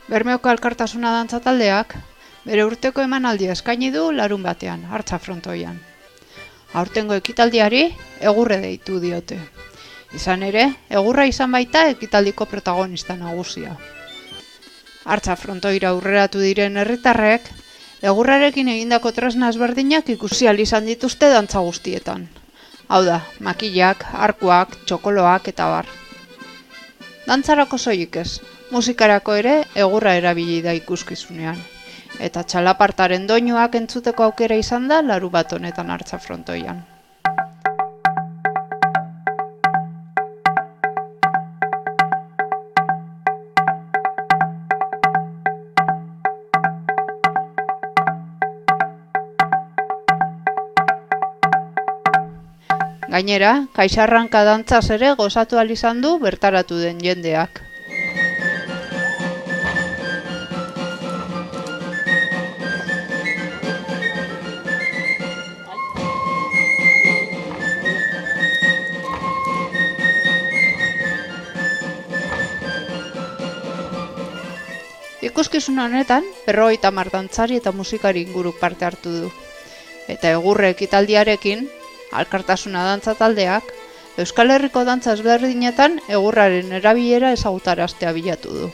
Bermeoko Elkartasuna dantza taldeak bere urteko emanaldia eskaini du larunbatean, Artza frontoian. Aurtengo ekitaldiari egurre deitu diote. Izan ere, egurra izan baita ekitaldiko protagonista nagusia. Artza frontoira aurreratu diren herritarrek egurrarekin egindako tresna ezberdinak ikusi ahal izan dituzte dantza guztietan. Hau da, makillak, arkuak, txokoloak eta bar. Dantzarako soilik ez, musikarako ere egurra erabili da ikuskizunean. Eta txalapartaren doinuak entzuteko aukera izan da larunbat honetan Artza frontoian. Gainera, kaixarranka dantzaz ere gozatu ahal izan du bertaratu den jendeak. Ikuskizun honetan, 50 dantzari eta musikari inguruk parte hartu du. Eta egurre ekitaldiarekin, Elkartasuna dantza taldeak, Euskal Herriko dantza ezberdinetan egurraren erabilera ezagutaraztea bilatu du.